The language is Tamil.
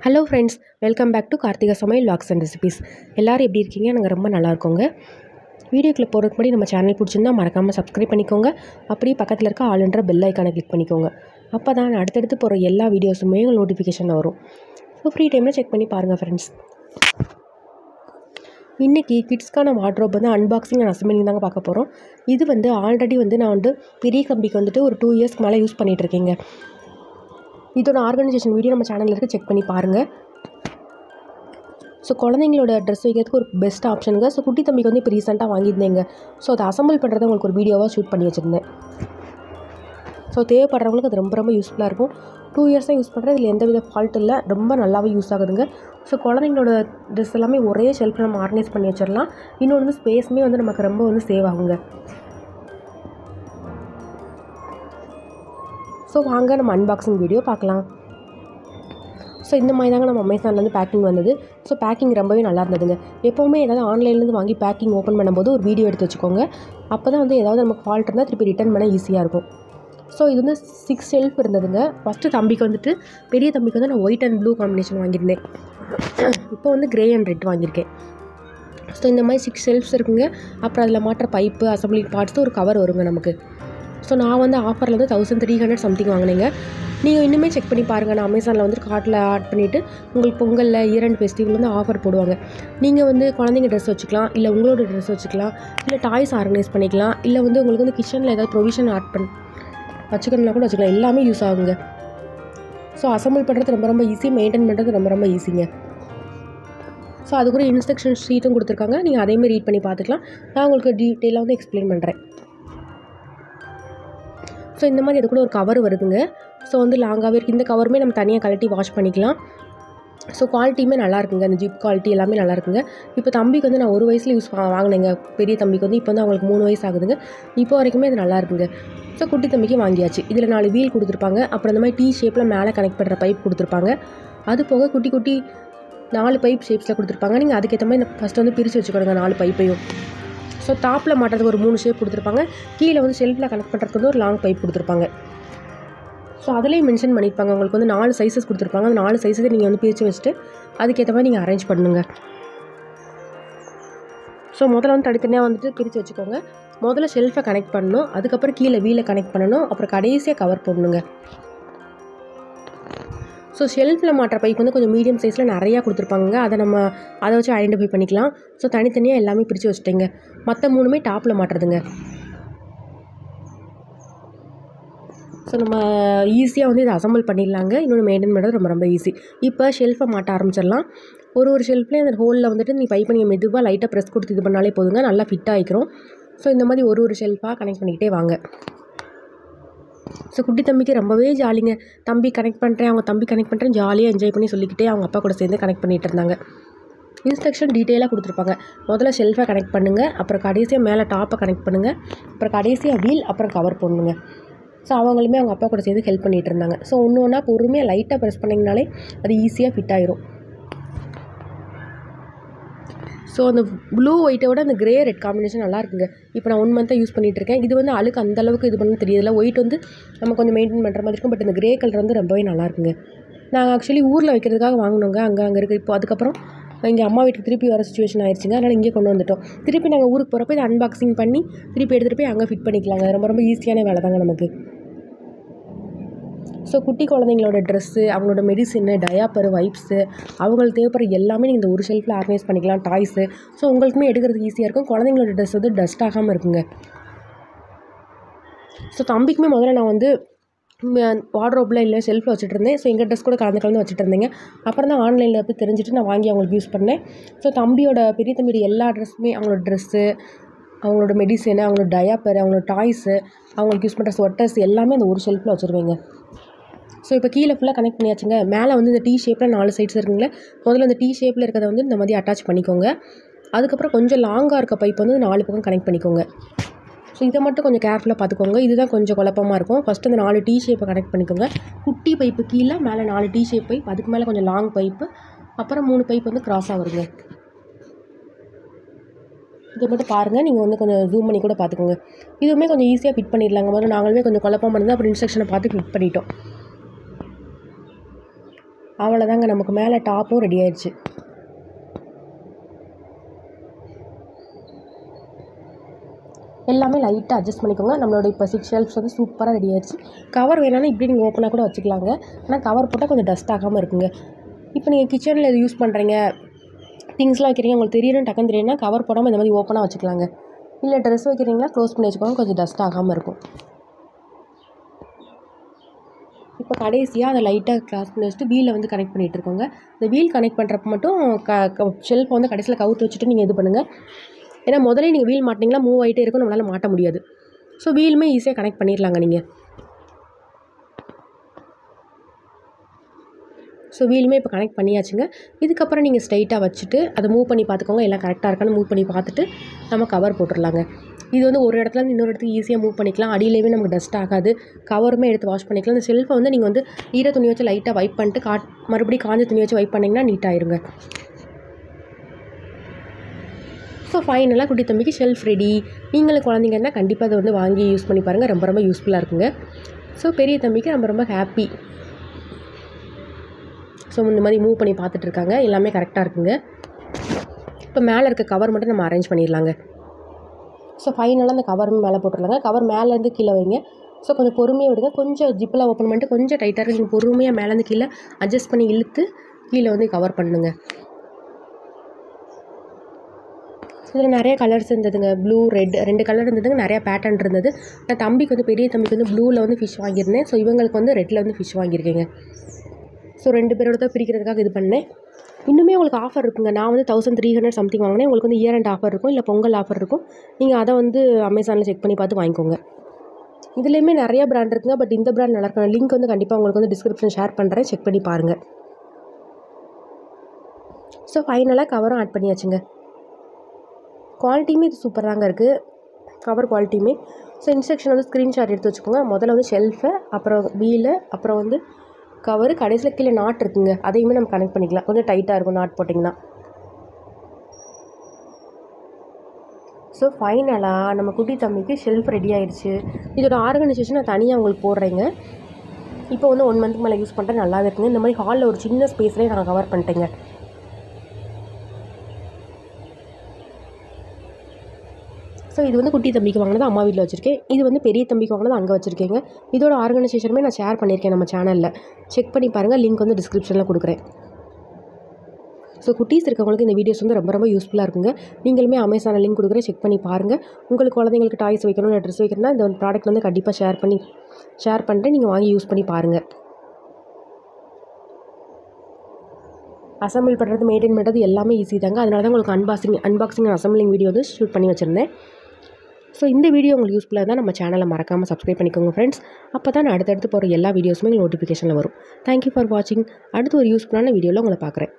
Hello friends, welcome back to Karthika சமையல் வ்ளாக்ஸ் அண்ட் ரெசிபீஸ். எல்லோரும் எப்படி இருக்கீங்க? நாங்கள் ரொம்ப நல்லா இருக்கோங்க. வீடியோக்குள்ளே போகிறதுக்கு முன்னாடி நம்ம சேனல் பிடிச்சிருந்தா மறக்காமல் சப்ஸ்கிரைப் பண்ணிக்கோங்க. அப்படியே பக்கத்தில் இருக்க ஆளுன்ற பெல் ஐக்கானை கிளிக் பண்ணிக்கோங்க. அப்போ தான் நான் அடுத்தடுத்து போகிற எல்லா வீடியோஸுமே உங்களுக்கு நோட்டிஃபிகேஷன் வரும். ஸோ ஃப்ரீ டைமில் செக் பண்ணி பாருங்கள் ஃப்ரெண்ட்ஸ். இன்றைக்கி கிட்ஸ்க்கான வார்ட்ரோப் வந்து அன்பாக்சிங் அண்ட் அசம்பிளிங் தாங்க பார்க்க போகிறோம். இது வந்து ஆல்ரெடி நான் பெரிய கம்பிக்கு ஒரு 2 இயர்ஸ்க்கு மேலே யூஸ் பண்ணிகிட்ருக்கேங்க. இதோட ஆர்கனைசேஷன் வீடியோ நம்ம சேனலில் இருக்குது, செக் பண்ணி பாருங்கள். ஸோ குழந்தைங்களோட ட்ரெஸ் வைக்கிறதுக்கு ஒரு பெஸ்ட் ஆப்ஷனுங்க. ஸோ குட்டி தம்பிக்கு இப்போ ரீசெண்டாக வாங்கியிருந்தேங்க. ஸோ அதை அசம்பிள் பண்ணுறதை உங்களுக்கு ஒரு வீடியோவாக ஷூட் பண்ணி வச்சுருந்தேன். ஸோ தேவைப்படுறவங்களுக்கு அது ரொம்ப ரொம்ப யூஸ்ஃபுல்லாக இருக்கும். 2 இயர்ஸாக யூஸ் பண்ணுறது, இதில் எந்த வித ஃபால்ட் இல்லை, ரொம்ப நல்லாவே யூஸ் ஆகுதுங்க. ஸோ குழந்தைங்களோட ட்ரெஸ் எல்லாமே ஒரே ஷெல்ஃபில் நம்ம ஆர்கனைஸ் பண்ணி வச்சிடலாம். இன்னொன்று ஸ்பேஸுமே நமக்கு ரொம்ப சேவ் ஆகுங்க. ஸோ வாங்க நம்ம அன்பாக்சிங் வீடியோ பார்க்கலாம். ஸோ இந்த மாதிரி தாங்க நம்ம அமேசான்லேருந்து பேக்கிங் வந்தது. ஸோ பேக்கிங் ரொம்பவே நல்லா இருந்ததுங்க. எப்போவுமே ஏதாவது ஆன்லைன்லேருந்து வாங்கி பேக்கிங் ஓப்பன் பண்ணும்போது ஒரு வீடியோ எடுத்து வச்சுக்கோங்க. அப்போ தான் ஏதாவது நமக்கு ஃபால்ட் இருந்தால் திருப்பி ரிட்டர்ன் பண்ண ஈஸியாக இருக்கும். ஸோ இது 6 ஷெல்ஃப் இருந்ததுங்க. ஃபஸ்ட்டு தம்பிக்கு பெரிய தம்பிக்கு நான் ஒயிட் அண்ட் ப்ளூ காம்பினேஷன் வாங்கியிருந்தேன். இப்போ கிரே அண்ட் ரெட் வாங்கியிருக்கேன். ஸோ இந்த மாதிரி 6 ஷெல்ஃப்ஸ் இருக்குங்க. அப்புறம் அதில் மாற்ற பைப்பு, அசம்பிளிங் பார்ட்ஸு ஒரு கவர் வருங்க நமக்கு. ஸோ நான் ஆஃபரில் 1300 சம்திங் வாங்கினேங்க. நீங்கள் இன்னுமே செக் பண்ணி பாருங்கள். நான் அமேசானில் கார்ட்டில் ஆட் பண்ணிவிட்டு உங்களுக்கு பொங்கலில் இயர் அண்ட் ஃபெஸ்டிவல் ஆஃபர் போடுவாங்க. நீங்கள் குழந்தைங்க ட்ரெஸ் வச்சுக்கலாம், இல்லை உங்களோட ட்ரெஸ் வச்சுக்கலாம், இல்லை டாய்ஸ் ஆர்கனைஸ் பண்ணிக்கலாம், இல்லை உங்களுக்கு கிச்சனில் ஏதாவது ப்ரொவிஷன் ஆட் வச்சுக்கணும்னா கூட வச்சுக்கலாம். எல்லாமே யூஸ் ஆகுங்க. ஸோ அசம்பிள் பண்ணுறது ரொம்ப ஈஸி, மெயின்டைன் பண்ணுறது ரொம்ப ஈஸிங்க. ஸோ அது கூட இன்ஸ்ட்ரக்ஷன் ஷீட்டும் கொடுத்துருக்காங்க. நீங்கள் அதேமாதிரி ரீட் பண்ணி பார்த்துக்கலாம். நான் உங்களுக்கு டீட்டெயிலாக எக்ஸ்பிளைன் பண்ணுறேன். ஸோ இந்த மாதிரி அது கூட ஒரு கவர் வருதுங்க. ஸோ லாங்காகவே இருக்குது. இந்த கவருமே நம்ம தனியாக கழட்டி வாஷ் பண்ணிக்கலாம். ஸோ குவாலிட்டியுமே நல்லா இருக்குங்க. அந்த ஜிப் குவாலிட்டி எல்லாமே நல்லா இருக்குங்க. இப்போ தம்பிக்கு நான் 1 வயசில் வாங்கினேங்க. பெரிய தம்பிக்கு இப்போ அவங்களுக்கு 3 வயசு ஆகுதுங்க. இப்போ வரைக்குமே அது நல்லா இருக்குங்க. ஸோ குட்டி தம்பிக்கு வாங்கியாச்சு. இதில் 4 வீல் கொடுத்துருப்பாங்க. அப்புறம் இந்த மாதிரி டீ ஷேப்பில் மேலே கனெக்ட் பண்ணுற பைப் கொடுத்துருப்பாங்க. அது போக குட்டி குட்டி 4 பைப் ஷேப்ஸில் கொடுத்துருப்பாங்க. நீங்கள் அதுக்கேற்ற மாதிரி ஃபஸ்ட்டு பிரித்து வச்சுக்கணுங்க 4 பைப்பையும். ஸோ டாப்பில் மாட்டுறதுக்கு ஒரு 3 ஷேப் கொடுத்துருப்பாங்க. கீழே ஷெல்ஃபில் கனெக்ட் பண்ணுறதுக்கு ஒரு லாங் பைப் கொடுத்துருப்பாங்க. ஸோ அதிலேயே மென்ஷன் பண்ணியிருப்பாங்க. உங்களுக்கு 4 சைஸஸ் கொடுத்துருப்பாங்க. அந்த 4 சைஸை நீங்கள் பிரித்து வச்சுட்டு அதுக்கேற்ற மாதிரி நீங்கள் அரேஞ்ச் பண்ணுங்க. ஸோ முதல்ல தனித்தனியாக பிரித்து வச்சுக்கோங்க. முதல்ல ஷெல்ஃபை கனெக்ட் பண்ணணும், அதுக்கப்புறம் கீழே வீலை கனெக்ட் பண்ணணும், அப்புறம் கடைசியாக கவர் போடணுங்க. ஸோ ஷெல்ஃபில் மாட்டுற பைப் கொஞ்சம் மீடியம் சைஸில் நிறையா கொடுத்துருப்பாங்க. அதை வச்சு ஐடென்டிஃபை பண்ணிக்கலாம். ஸோ தனித்தனியாக எல்லாமே பிரித்து வச்சுட்டேங்க. மற்ற 3மே டாப்பில் மாட்டுறதுங்க. ஸோ நம்ம ஈஸியாக இதை அசம்பிள் பண்ணிடலாங்க. இன்னொன்று மெயின்டைன் பண்ணுறது ரொம்ப ஈஸி. இப்போ ஷெல்ஃபை மாட்ட ஆரம்பிச்சிடலாம். ஒரு ஷெல்ஃப்லேயும் அந்த ஹோலில் நீ பைப்பை நீங்கள் மெதுவாக லைட்டாக ப்ரெஸ் கொடுத்து இது பண்ணாலே போதுங்க, நல்லா ஃபிட் ஆகிக்கிறோம். ஸோ இந்த மாதிரி ஒரு ஷெல்ஃபாக கனெக்ட் பண்ணிக்கிட்டே வாங்க. ஸோ குட்டி தம்பிக்கு ரொம்பவே ஜாலிங்க. தம்பி கனெக்ட் பண்ணுறேன், அவங்க தம்பி கனெக்ட் பண்ணுறேன், ஜாலியாக என்ஜாய் பண்ணி சொல்லிக்கிட்டே அவங்க அப்பா கூட சேர்ந்து கனெக்ட் பண்ணிகிட்டு இருந்தாங்க. இன்ஸ்ட்ரக்ஷன் டீட்டெயிலாக கொடுத்துருப்பாங்க. முதல்ல ஷெல்ஃபை கனெக்ட் பண்ணுங்கள், அப்புறம் கடைசியாக மேலே டாப்பை கனெக்ட் பண்ணுங்கள், அப்புறம் கடைசியாக வீல், அப்புறம் கவர் போடணுங்க. ஸோ அவங்களுமே அவங்க அப்பா கூட சேர்ந்து ஹெல்ப் பண்ணிகிட்டு இருந்தாங்க. ஸோ ஒன்று பொறுமையாக லைட்டாக ப்ரெஸ் பண்ணிங்கனாலே அது ஈஸியாக ஃபிட் ஆயிரும். ஸோ அந்த ப்ளூ ஒயிட்டை விட அந்த கிரே ரெட் காம்பினேஷன் நல்லா இருக்குங்க. இப்போ நான் 1 மந்த்தாக யூஸ் பண்ணிகிட்ருக்கேன். இது அழுக்கு அந்தளவுக்கு இது பண்ண தெரியல. ஒயிட் நம்ம கொஞ்சம் மெயின்டைன் பண்ணுற மாதிரி இருக்கும். பட் இந்த கிரே கலர் ரொம்பவே நல்லாயிருக்குங்க. நாங்கள் ஆக்சுவலி ஊரில் வைக்கிறதுக்காக வாங்கினோங்க. அங்கே இருக்குது. இப்போ அதுக்கப்புறம் எங்கள் அம்மா வீட்டுக்கு திருப்பி வர சிச்சுவேஷன் ஆயிடுச்சுங்க. அதனால் இங்கே கொண்டு வந்துட்டோம். திருப்பி நாங்கள் ஊருக்கு போகிறப்ப இதை அன்பாக்சிங் பண்ணி திருப்பி எடுத்துகிட்டு போய் அங்கே ஃபிட் பண்ணிக்கலாங்க. ரொம்ப ஈஸியான வேலை தாங்க நமக்கு. ஸோ குட்டி குழந்தைங்களோட ட்ரெஸ்ஸு, அவங்களோட மெடிசின்னு, டயாப்பரு, வைப்ஸு, அவங்களுக்கு தேவைப்படுற எல்லாமே நீங்கள் இந்த ஒரு ஷெல்ஃபில் ஆர்கனைஸ் பண்ணிக்கலாம். டாய்ஸு. ஸோ உங்களுக்குமே எடுக்கிறதுக்கு ஈஸியாக இருக்கும். குழந்தைங்களோட ட்ரெஸ் டஸ்ட் ஆகாமல் இருக்குங்க. ஸோ தம்பிக்குமே முதல்ல நான் வார்ட்ரோப்பில் இல்லை ஷெல்ஃபில் வச்சுட்டு இருந்தேன். ஸோ எங்கள் ட்ரெஸ் கூட கலந்து வச்சுட்டு இருந்தேங்க. அப்புறம் தான் ஆன்லைனில் போய் தெரிஞ்சுட்டு நான் வாங்கி அவங்களுக்கு யூஸ் பண்ணேன். ஸோ பெரிய தம்பியோட எல்லா ட்ரெஸ்ஸுமே, அவங்களோட ட்ரெஸ்ஸு, அவங்களோட மெடிசனு, அவங்களோட டயாப்பர், அவங்களோட டாய்ஸு, அவங்களுக்கு யூஸ் பண்ணுற ஸ்வெட்டர்ஸ் எல்லாமே அந்த ஒரு ஷெல்ஃபில் வச்சுருவேங்க. ஸோ இப்போ கீழே ஃபுல்லாக கனெக்ட் பண்ணியாச்சுங்க. மேலே இந்த டீ ஷேப்பில் 4 சைட்ஸ் இருக்குங்களே, முதல்ல அந்த டீ ஷேப்பில் இருக்கிறத இந்த மாதிரி அட்டாச் பண்ணிக்கோங்க. அதுக்கப்புறம் கொஞ்சம் லாங்காக இருக்க பைப் 4 பக்கம் கனெக்ட் பண்ணிக்கோங்க. ஸோ இதை மட்டும் கொஞ்சம் கேர்ஃபுல்லாக பார்த்துக்கோங்க. இதுதான் கொஞ்சம் குழப்பமாக இருக்கும். ஃபஸ்ட்டு அந்த 4 டீ ஷேப்பை கனெக்ட் பண்ணிக்கோங்க. குட்டி பைப்பு கீழே, மேலே 4 டீ ஷேப் பைப், அதுக்கு மேலே கொஞ்சம் லாங் பைப்பு, அப்புறம் 3 பைப் க்ராஸாக வருங்க. இதை மட்டும் பாருங்கள். நீங்கள் கொஞ்சம் ஜூம் பண்ணி கூட பார்த்துக்கோங்க. இதுவுமே கொஞ்சம் ஈஸியாக ஃபிட் பண்ணிடலாங்க. முதல்ல நாங்களுமே கொஞ்சம் குழப்பமாக இருந்தால் அப்புறம் இன்ஸ்ட்ரக்ஷனை பார்த்து ஃபிட் பண்ணிட்டோம். அவ்வளோதாங்க, நமக்கு மேலே டாப்பும் ரெடி ஆயிடுச்சு. எல்லாமே லைட்டாக அட்ஜஸ்ட் பண்ணிக்கோங்க. நம்மளோட இப்போ 6 ஷெல்ஃப்ஸ் வந்து சூப்பராக ரெடி ஆயிடுச்சு. கவர் வேணாலும் இப்படி நீங்கள் ஓப்பனாக கூட வச்சுக்கலாங்க. ஆனால் கவர் போட்டால் கொஞ்சம் டஸ்ட் ஆகாமல் இருக்குங்க. இப்போ நீங்கள் கிச்சனில் இது யூஸ் பண்ணுறீங்க, திங்ஸ்லாம் வைக்கிறீங்க, உங்களுக்கு தெரியணும் டக்குன்னு தெரியும்னா கவர் போடாமல் இந்த மாதிரி ஓப்பனாக வச்சுக்கலாங்க. இல்லை ட்ரெஸ் வைக்கிறீங்களா க்ளோஸ் பண்ணி வச்சுக்கோங்க, கொஞ்சம் டஸ்ட் ஆகாமல் இருக்கும். இப்போ கடைசியாக அதை லைட்டாக க்ளாஸ் பண்ணி வச்சுட்டு வீலை வந்து கனெக்ட் பண்ணிகிட்டு இருக்கோங்க. இந்த வீல் கனெக்ட் பண்ணுறப்ப மட்டும் ஷெல்ஃபை வந்து கடைசியில் கவுத்து வச்சுட்டு நீங்கள் இது பண்ணுங்கள். ஏன்னா முதலே நீங்கள் வீல் மாட்டினீங்களா மூவ் ஆகிட்டே இருக்கும், நம்மளால் மாட்ட முடியாது. ஸோ வீலுமே ஈஸியாக கனெக்ட் பண்ணிடலாங்க நீங்கள். ஸோ வீலுமே இப்போ கனெக்ட் பண்ணியாச்சுங்க. இதுக்கப்புறம் நீங்கள் ஸ்ட்ரைட்டாக வச்சுட்டு அதை மூவ் பண்ணி பார்த்துக்கோங்க, எல்லாம் கரெக்டாக இருக்கான்னு மூவ் பண்ணி பார்த்துட்டு நம்ம கவர் போட்டுடலாங்க. இது வந்து ஒரு இடத்துலேருந்து இன்னொரு இடத்துக்கு ஈஸியாக மூவ் பண்ணிக்கலாம். அடியிலேயே நமக்கு டஸ்ட் ஆகாது. கவருமே எடுத்து வாஷ் பண்ணிக்கலாம். இந்த ஷெல்ஃபை வந்து நீங்கள் வந்து ஈர துணி வச்சு லைட்டாக வைப் பண்ணிட்டு மறுபடியும் காஞ்ச துணி வச்சு வைப் பண்ணிங்கன்னா நீட்டாகிருங்க. ஸோ ஃபைனலாக குட்டி தம்பிக்கு ஷெல்ஃப் ரெடி. நீங்களும் குழந்தைங்கன்னா கண்டிப்பாக அதை வந்து வாங்கி யூஸ் பண்ணி பாருங்கள், ரொம்ப ரொம்ப யூஸ்ஃபுல்லாக இருக்குங்க. ஸோ பெரிய தம்பிக்கு ரொம்ப ரொம்ப ஹாப்பி. ஸோ இந்த மாதிரி மூவ் பண்ணி பார்த்துட்ருக்காங்க, எல்லாமே கரெக்டாக இருக்குங்க. இப்போ மேலே இருக்க கவர் மட்டும் நம்ம அரேஞ்ச் பண்ணிடலாங்க. ஸோ ஃபைனலாக அந்த கவரும் மேலே போட்டுடலாங்க. கவர் மேலேருந்து கீழே வைங்க. ஸோ கொஞ்சம் பொறுமையாக விடுங்க. கொஞ்சம் ஜிப்பில் ஓப்பன் பண்ணிட்டு கொஞ்சம் டைட்டாக இருக்குது, நீங்கள் பொறுமையாக மேலேருந்து கீழே அட்ஜஸ்ட் பண்ணி இழுத்து கீழே வந்து கவர் பண்ணுங்க. இதில் நிறைய கலர்ஸ் இருந்ததுங்க, ப்ளூ ரெட் 2 கலர் இருந்ததுங்க, நிறையா பேட்டர்ன் இருந்தது. நான் தம்பிக்கு வந்து பெரிய தம்பிக்கு வந்து ப்ளூவில் வந்து ஃபிஷ் வாங்கியிருந்தேன். ஸோ இவங்களுக்கு வந்து ரெட்டில் வந்து ஃபிஷ் வாங்கியிருக்கேங்க. ஸோ 2 பேரோட தான் பிரிக்கிறதுக்காக இது பண்ணேன். இன்னுமே உங்களுக்கு ஆஃபர் இருக்குங்க. நான் வந்து 1300 சம்திங் வாங்கினேன். உங்களுக்கு வந்து இயர் எண்ட் ஆஃபர் இருக்கும், இல்லை பொங்கல் ஆஃபர் இருக்கும். நீங்கள் அதை வந்து அமேசானில் செக் பண்ணி பார்த்து வாங்கிக்கோங்க. இதுலேயுமே நிறைய பிராண்ட் இருக்குங்க, பட் இந்த பிராண்ட் நல்லா இருக்கும். லிங்க் வந்து கண்டிப்பாக உங்களுக்கு வந்து டிஸ்கிரிப்ஷன் ஷேர் பண்ணுறேன், செக் பண்ணி பாருங்கள். ஸோ ஃபைனலாக கவரும் ஆட் பண்ணியாச்சுங்க. குவாலிட்டியுமே இது சூப்பர் தாங்க இருக்குது, கவர் குவாலிட்டியுமே. ஸோ இன்ஸ்ட்ரக்ஷன் வந்து ஸ்க்ரீன்ஷாட் எடுத்து வச்சுக்கோங்க. முதல்ல வந்து ஷெல்ஃபு, அப்புறம் வீலு, அப்புறம் வந்து கவர், கடைசியில் கீழே நாட் இருக்குங்க, அதையுமே நம்ம கனெக்ட் பண்ணிக்கலாம். கொஞ்சம் டைட்டாக இருக்கும் நாட் போட்டிங்கன்னா. ஸோ ஃபைனலாக நம்ம குட்டி தம்பிக்கு ஷெல்ஃப் ரெடி ஆயிடுச்சு. இதோட ஆர்கனைசேஷன் நான் தனியாக உங்களுக்கு போடுறேங்க. இப்போ வந்து 1 மந்த்துக்கு மேலே யூஸ் பண்ணுறேன், நல்லா இருக்குங்க. இந்த மாதிரி ஹாலில் ஒரு சின்ன ஸ்பேஸ்லேயே நான் கவர் பண்ணிட்டேங்க. ஸோ இது வந்து குட்டி தம்பிக்கு வாங்கினது அம்மா வீட்டில் வச்சுருக்கேன். இது வந்து பெரிய தம்பிக்கு வாங்கினது அங்கே வச்சுருக்கேங்க. இதோட ஆர்கனைசேஷனுமே நான் ஷேர் பண்ணியிருக்கேன் நம்ம சேனலில், செக் பண்ணி பாருங்கள். லிங்க் வந்து டிஸ்கிரிப்ஷனில் கொடுக்குறேன். ஸோ குட்டீஸ் இருக்கவங்களுக்கு இந்த வீடியோஸ் வந்து ரொம்ப ரொம்ப யூஸ்ஃபுல்லாக இருக்குங்க. நீங்களுமே அமேசானில் லிங்க் கொடுக்குறேன், செக் பண்ணி பாருங்கள். உங்களுக்கு குழந்தைங்களுக்கு டாய்ஸ் வைக்கணும், இல்லை ட்ரெஸ் வைக்கணும்னா இந்த ப்ராடக்ட் வந்து கண்டிப்பாக ஷேர் பண்ணுறேன், நீங்கள் வாங்கி யூஸ் பண்ணி பாருங்கள். அசம்பிள் பண்ணுறது, மெயின்டைன் பண்ணுறது எல்லாமே ஈஸி தாங்க. அதனால தான் உங்களுக்கு அன்பாக்சிங் அசம்பிளிங் வீடியோ வந்து ஷூட் பண்ணி வச்சுருந்தேன். ஸோ இந்த வீடியோ உங்களுக்கு யூஸ்ஃபுல்லாக இருந்தால் நம்ம சேனலை மறக்காமல் சப்ஸ்கிரைப் பண்ணிக்கோங்க ஃப்ரெண்ட்ஸ். அப்போ தான் நான் அடுத்தடுத்து போகிற எல்லா வீடியோஸுமே நோட்டிஃபிகேஷனில் வரும். தேங்க்யூ ஃபார் வாட்சிங். அடுத்து ஒரு யூஸ்ஃபுல்லான வீடியோவில் உங்களை பார்க்குறேன்.